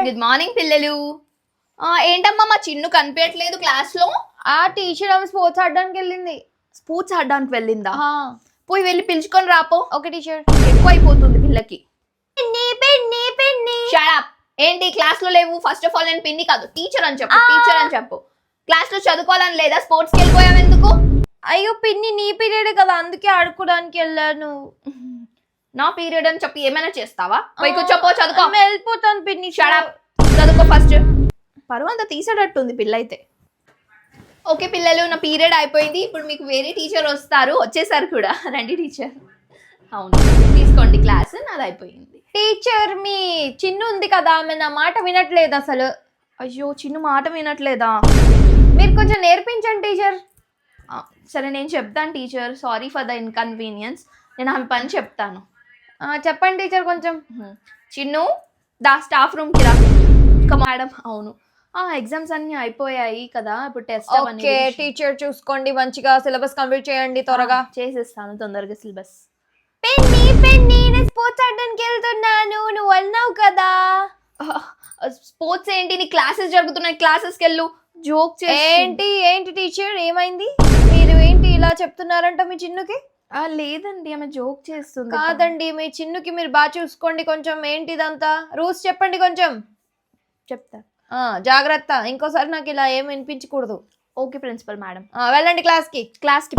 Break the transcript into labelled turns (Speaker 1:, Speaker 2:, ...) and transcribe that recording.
Speaker 1: Good morning పిల్లలు. ఏంటమ్మా మా చిన్ను కనిపించట్లేదు క్లాస్ లో?
Speaker 2: ఆ టీచర్ ఆమె స్పోర్ట్స్ ఆడడానికి వెళ్ళింది.
Speaker 1: స్పోర్ట్స్ ఆడడానికి వెళ్ళిందా? పోయి వెళ్ళి పిలుచుకొని రాపో.
Speaker 2: Okay teacher.
Speaker 1: ఎక్కువ అయిపోతుంది పిల్లకి. Shut up. ఏంటి క్లాస్ లో లేవు? ఫస్ట్ ఆఫ్ ఆల్ నేను పిన్ని కాదు టీచర్ అని చెప్పు. టీచర్ అని చెప్పు. క్లాస్ లో చదువుకోవాలని లేదా? స్పోర్ట్స్కి వెళ్ళిపోయావు ఎందుకు?
Speaker 2: అయ్యో పిన్ని నీ పీరియడ్ కదా అందుకే ఆడుకోవడానికి వెళ్ళాను.
Speaker 1: నా పీరియడ్ అని చెప్పి ఏమైనా చేస్తావా? పోయి కూర్చోపో, చదువుకో.
Speaker 2: వెళ్ళిపోతాను పిన్ని.
Speaker 1: Shut up. చదువుకో ఫస్ట్. పరువు అంతా తీసేటట్టుంది పిల్ల అయితే. ఓకే పిల్లలు, నా పీరియడ్ అయిపోయింది. ఇప్పుడు మీకు వేరే టీచర్ వస్తారు. వచ్చేసారు కూడా. రండి టీచర్. అవును, తీసుకోండి క్లాస్. నాది అయిపోయింది.
Speaker 2: టీచర్ మీ చిన్ను ఉంది కదా, ఆమె నా మాట వినట్లేదు అసలు.
Speaker 1: అయ్యో, చిన్ను మాట వినట్లేదా?
Speaker 2: మీరు కొంచెం నేర్పించండి టీచర్.
Speaker 1: సరే నేను చెప్తాను teacher. Sorry for the inconvenience. నేను ఆమె పని చెప్తాను.
Speaker 2: చెప్పండి టీచర్ కొంచెం.
Speaker 1: చిన్ను, దా స్టాఫ్ రూమ్కి రా. మేడం. అవును, ఎగ్జామ్స్ అన్ని అయిపోయాయి కదా, ఇప్పుడు టెస్ట్.
Speaker 2: ఓకే టీచర్ చూసుకోండి, మంచిగా సిలబస్ కంప్లీట్ చేయండి త్వరగా.
Speaker 1: చేసేస్తాను తొందరగా సిలబస్.
Speaker 2: పెన్ని నేను స్పోర్ట్స్ ఆడడానికి వెళ్తున్నాను, నువ్వు అన్నావు కదా.
Speaker 1: స్పోర్ట్స్ ఏంటి? నీ క్లాసెస్ జరుగుతున్నాయి, క్లాసెస్కి వెళ్ళు. జోక్
Speaker 2: ఏంటి టీచర్ ఏమైంది? మీరు ఏంటి ఇలా చెప్తున్నారంట మీ చిన్నుకి?
Speaker 1: లేదండి, ఆమె జోక్ చేస్తుంది.
Speaker 2: కాదండి, మీ చిన్నుకి మీరు బాగా చూసుకోండి కొంచెం. ఏంటి ఇదంతా? రూల్స్ చెప్పండి కొంచెం.
Speaker 1: చెప్తా.
Speaker 2: జాగ్రత్త, ఇంకోసారి నాకు ఇలా ఏం వినిపించకూడదు.
Speaker 1: Okay principal madam.
Speaker 2: వెళ్ళండి క్లాస్కి.
Speaker 1: క్లాస్కి